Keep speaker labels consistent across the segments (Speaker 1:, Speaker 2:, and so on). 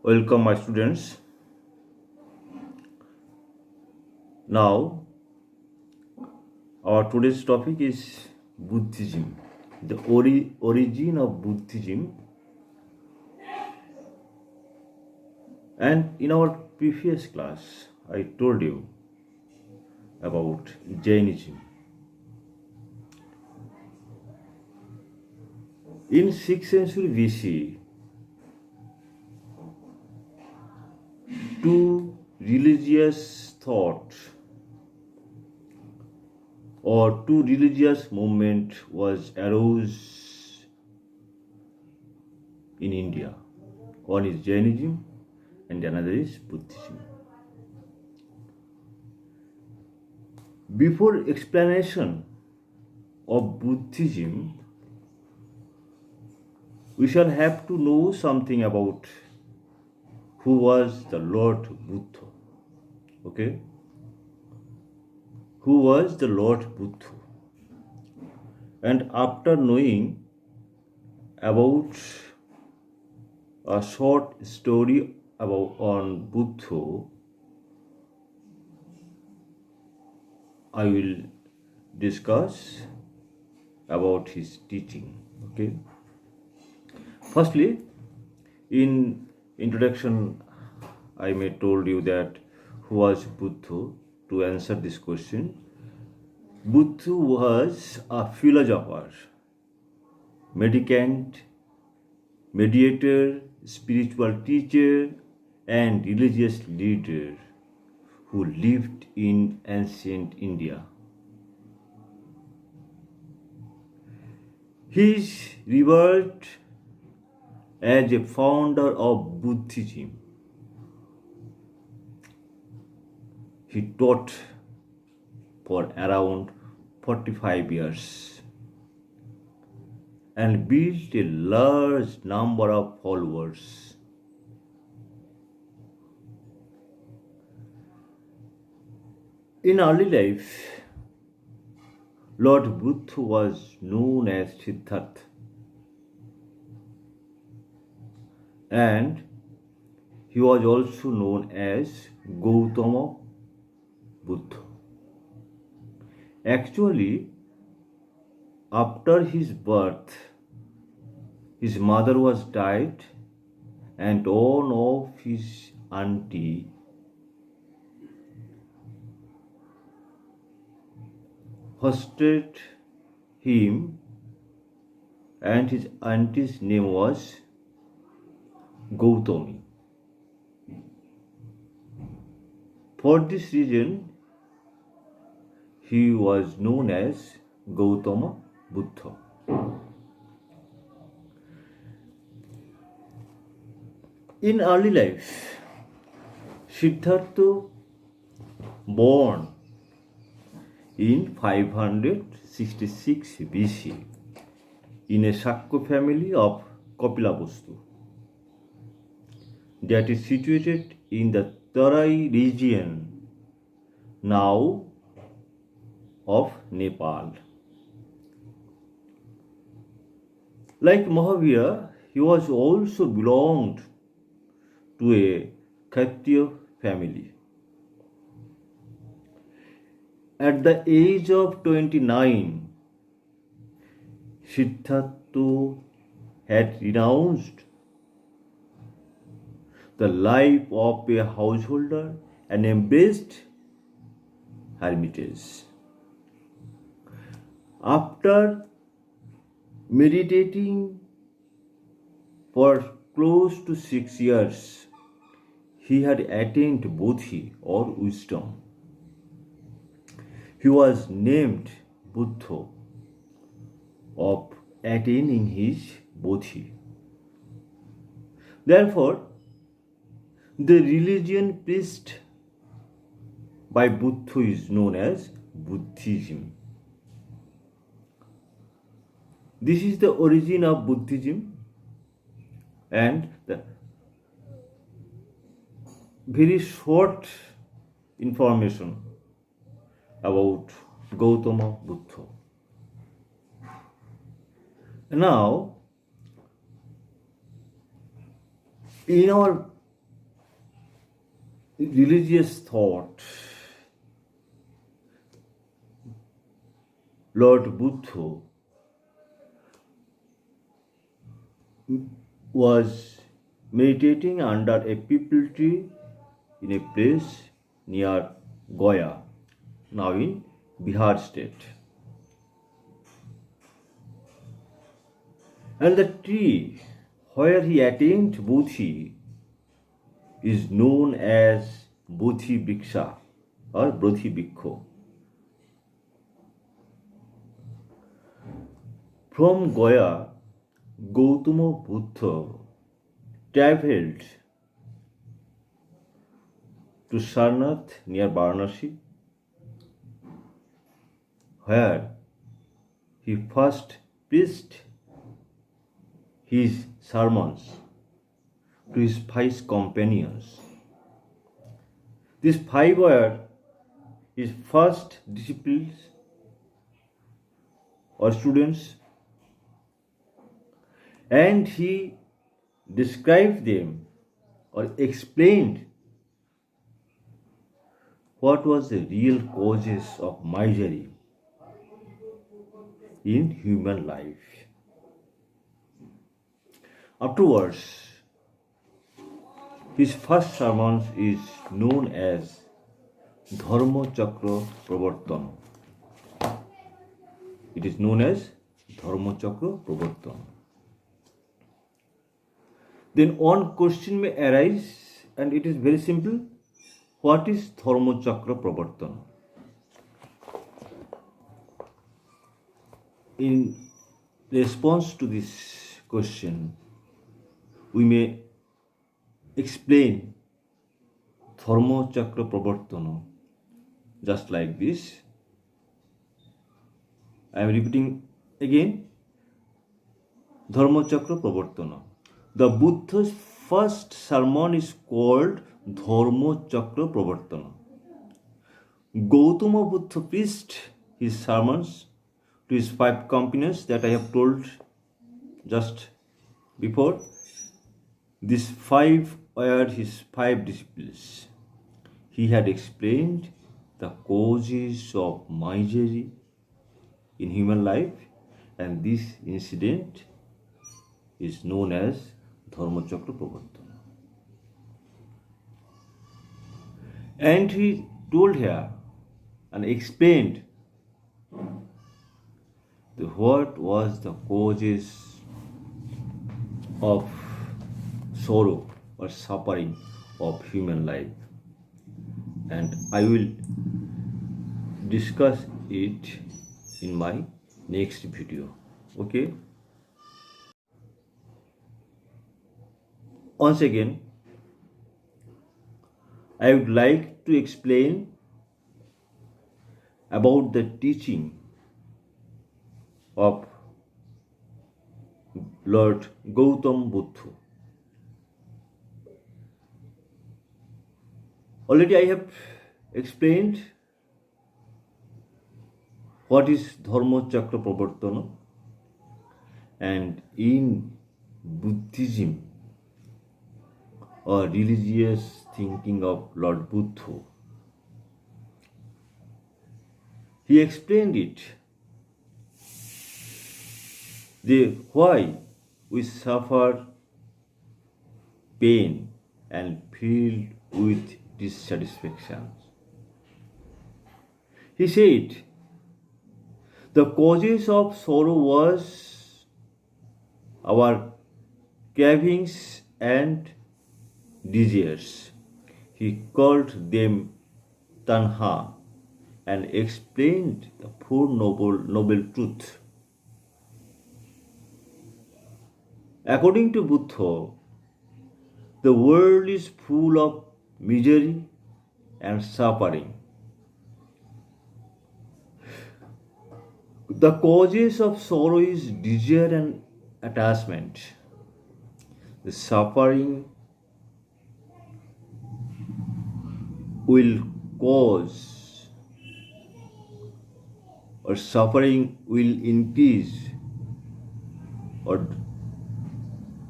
Speaker 1: Welcome, my students. Now, our today's topic is Buddhism, the origin of Buddhism. And in our previous class, I told you about Jainism. In 6th century BC, two religious thoughts or two religious movement was arose in India. One is Jainism and another is Buddhism. Before explanation of Buddhism, we shall have to know something about who was the Lord Buddha. Okay? Who was the Lord Buddha? And after knowing about a short story on Buddha, I will discuss about his teaching. Okay? Firstly, in introduction, I may told you that who was Buddha. To answer this question, Buddha was a philosopher, mendicant, mediator, spiritual teacher, and religious leader who lived in ancient India. He is revered as a founder of Buddhism. He taught for around 45 years and built a large number of followers. In early life, Lord Buddha was known as Siddhartha, and he was also known as Gautama Buddha. Actually, after his birth, his mother was died, and one of his auntie hosted him, and his auntie's name was Gautami. For this reason, he was known as Gautama Buddha. In early life, Siddhartha born in 566 BC in a Shakya family of Kapilavastu that is situated in the Tarai region now of Nepal. Like Mahavira, he was also belonged to a Kshatriya family. At the age of 29, Siddhartha had renounced the life of a householder and embraced hermitage. After meditating for close to 6 years, he had attained bodhi or wisdom. He was named Buddha of attaining his bodhi. Therefore, the religion preached by Buddha is known as Buddhism. This is the origin of Buddhism, and the very short information about Gautama Buddha. Now, in our religious thought, Lord Buddha was meditating under a peepal tree in a place near Gaya, now in Bihar state. And the tree where he attained Bodhi is known as Bodhi Vriksha or Bodhi Bhikkhu. From Gaya, Gautama Buddha traveled to Sarnath near Varanasi, where he first preached his sermons to his 5 companions. These 5 were his first disciples or students, and he described them or explained what was the real causes of misery in human life. Afterwards, his first sermon is known as Dharma Chakra Pravartana. It is known as Dharma Chakra Pravartana. Then one question may arise, and it is very simple. What is Dharma Chakra Pravartana? In response to this question, we may explain Dharma Chakra Pravartana just like this. I am repeating again. Dharma Chakra Pravartana. The Buddha's first sermon is called Dharma Chakra Pravartana. Gautama Buddha preached his sermons to his 5 companions that I have told just before. These 5 were his 5 disciples. He had explained the causes of misery in human life, and this incident is known as Dharma Chakra Pravartana. And he told here and explained what was the causes of sorrow or suffering of human life, and I will discuss it in my next video. Okay. Once again, I would like to explain about the teaching of Lord Gautama Buddha. Already I have explained what is Dharma Chakra Pravartana, and in Buddhism or religious thinking of Lord Buddha, he explained it, why we suffer pain and feel with dissatisfaction. He said the causes of sorrow was our cravings and desires. He called them tanha and explained the 4 noble truths. According to Buddha, the world is full of misery and suffering. The causes of sorrow is desire and attachment. The suffering will cause, or suffering will increase, or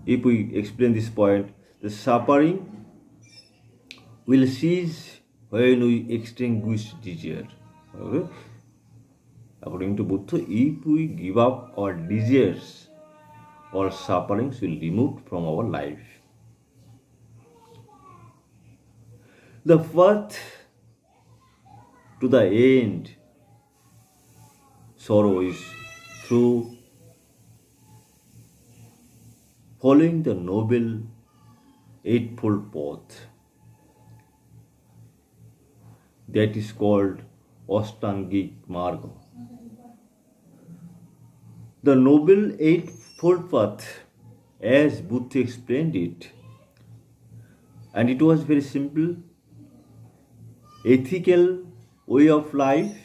Speaker 1: if we explain this point, the suffering will cease when we extinguish desire. Okay? According to Buddha, if we give up our desires, all sufferings will be removed from our life. The path to the end sorrow is through following the noble eightfold path that is called Ashtangik Marga. The noble eightfold path, as Buddha explained it, and it was very simple, ethical way of life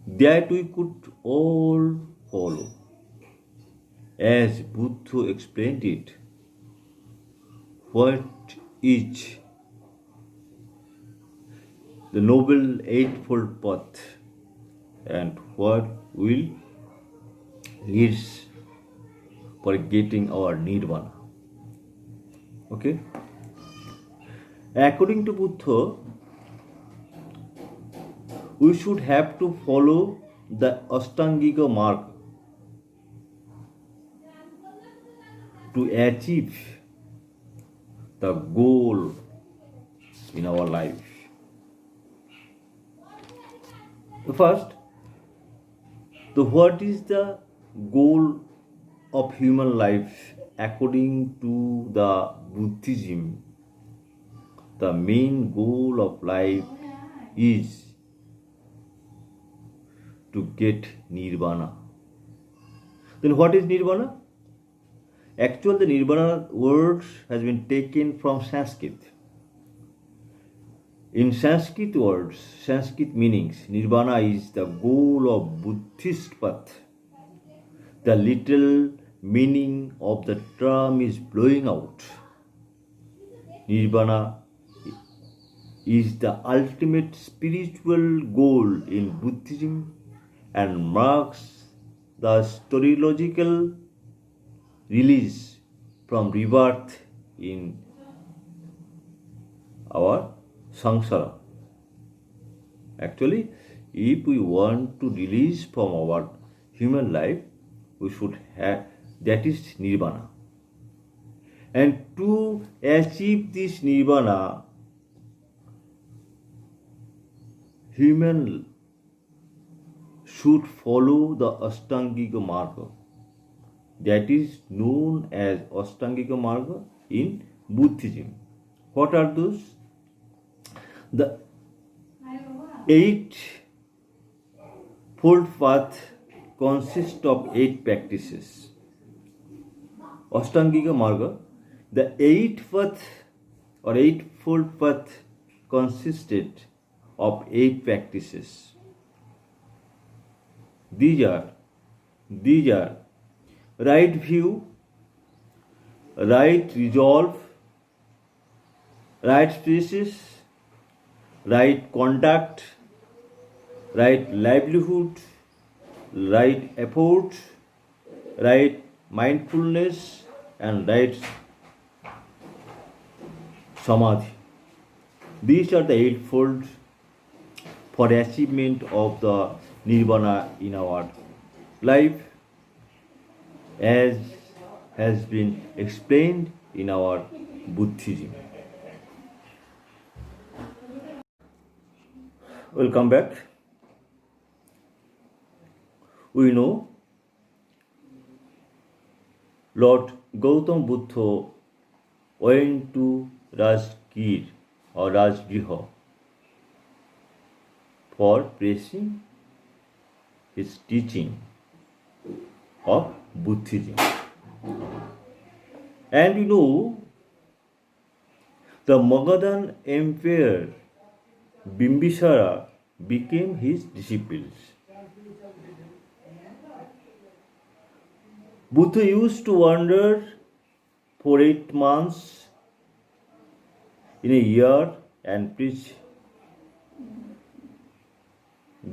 Speaker 1: that we could all follow. As Buddha explained it, what is the noble eightfold path and what will leads for getting our nirvana. Okay? According to Buddha, we should have to follow the Ashtangika mark to achieve the goal in our life. First, what is the goal of human life according to the Buddhism? The main goal of life is to get nirvana. Then what is nirvana? Actually, the nirvana word has been taken from Sanskrit. In Sanskrit words, Sanskrit meanings, nirvana is the goal of Buddhist path. The literal meaning of the term is blowing out. Nirvana is the ultimate spiritual goal in Buddhism and marks the storological release from rebirth in our samsara. Actually, if we want to release from our human life, we should have, that is nirvana. And to achieve this nirvana, human should follow the Ashtangika Marga. That is known as Ashtangika Marga in Buddhism. What are those? The eightfold path consists of 8 practices. Ashtangika Marga, the eightfold path consisted of 8 practices. These are right view, right resolve, right species, right conduct, right livelihood, right effort, right mindfulness, and right samadhi. These are the eightfold for achievement of the nirvana in our life, as has been explained in our Buddhism. Welcome back. We know Lord Gautam Buddha went to Rajgir or Rajgriha for preaching his teaching of Buddhism. And you know, the Magadhan Emperor Bimbisara became his disciples. Buddha used to wander for 8 months in a year and preach.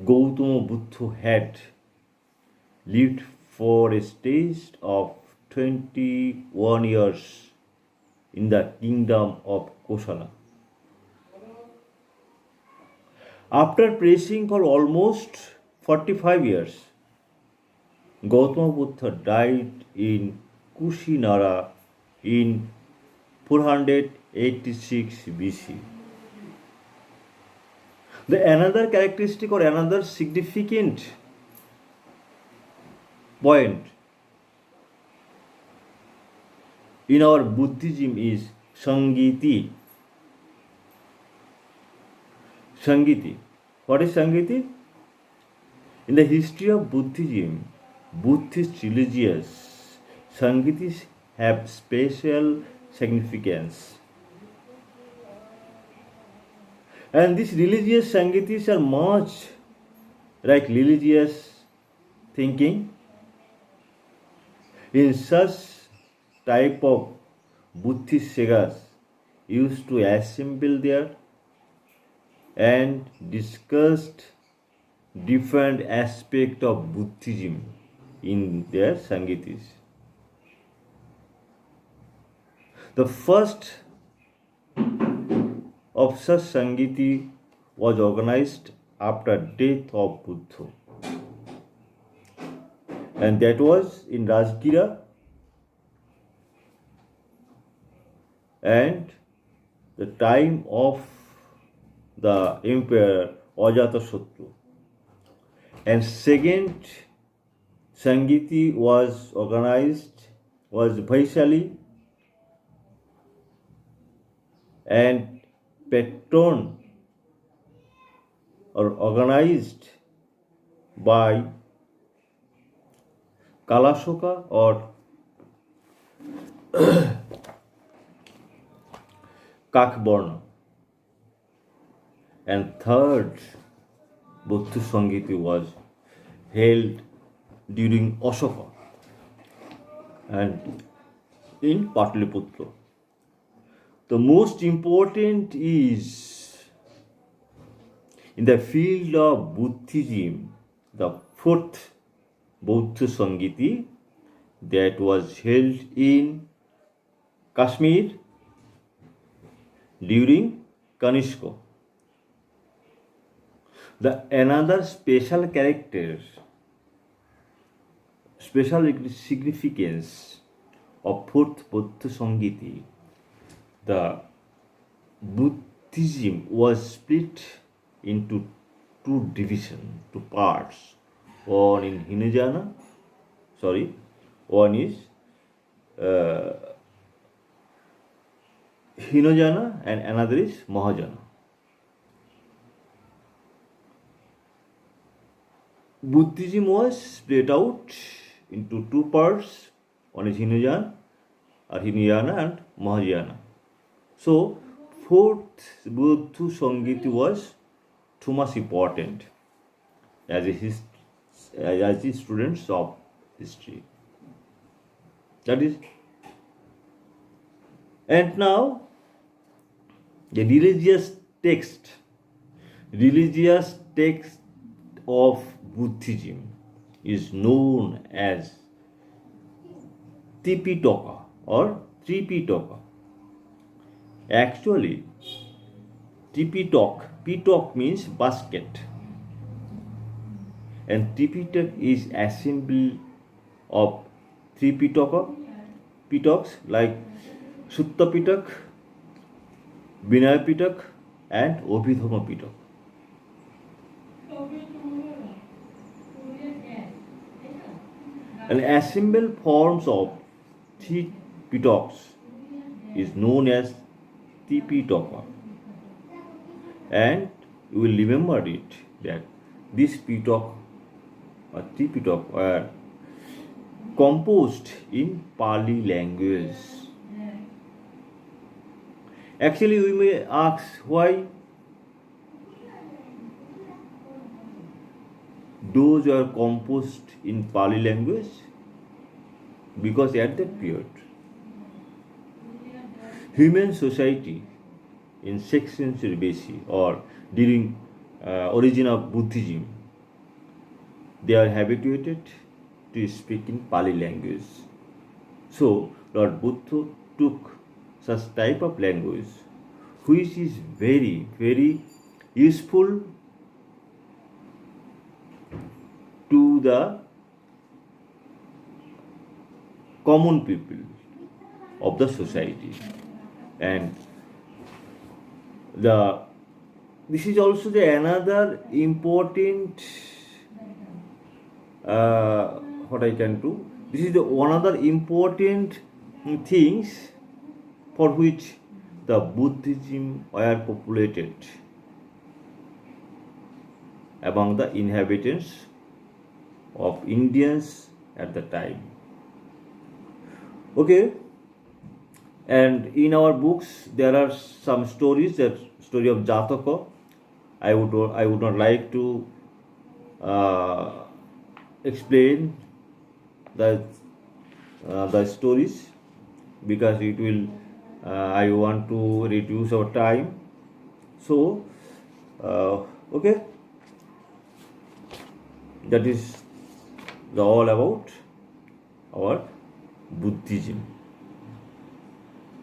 Speaker 1: Gautama Buddha had lived for a stage of 21 years in the kingdom of Kosala. After preaching for almost 45 years, Gautama Buddha died in Kushinara in 486 BC. The another characteristic or another significant point in our Buddhism is Sangiti. Sangiti. What is Sangiti? In the history of Buddhism, Buddhist religious Sangitis have special significance. And these religious Sangitis are much like religious thinking. In such type of Buddhist sagas used to assemble there and discussed different aspects of Buddhism in their Sangitis. The first of such Sangiti was organized after death of Buddha, and that was in Rajgira and the time of the emperor Ajatasattu. And second Sangiti was Vaishali and patron or organized by Kalashoka or Kakborna. And third Buddha Sangiti was held during Ashoka and in Pataliputra. The most important is in the field of Buddhism, the fourth Buddha Sangiti that was held in Kashmir during Kanishka. The another special significance of fourth Buddha Sangiti, the Buddhism was split into two parts. One is Hinayana and another is Mahayana. Buddhism was split out into two parts. One is Hinayana and Mahayana. So, fourth Buddha Sangiti was too much important as the students of history. That is, and now the religious text of Buddhism is known as Tipitaka or Tripitaka. Actually, Pitok means basket, and Tripitak is assembly of three Pitaks like Sutta Pitak, Vinaya Pitak, and Abhidhamma Pitak. An assembled forms of three Pitaks is known as Tipitaka. And you will remember it that this Pitak or Tripitak were composed in Pali language. Actually, we may ask why those are composed in Pali language, because at that period, human society in 6th century BC or during origin of Buddhism, they are habituated to speak in Pali language. So Lord Buddha took such type of language, which is very, very useful to the common people of the society. And this is also the another important what I can do. This is the another important things for which the Buddhism were populated among the inhabitants of Indians at the time. Okay, and in our books there are some stories. That story of Jataka, I would not like to explain the stories, because it will I want to reduce our time. So okay, that is all about our Buddhism.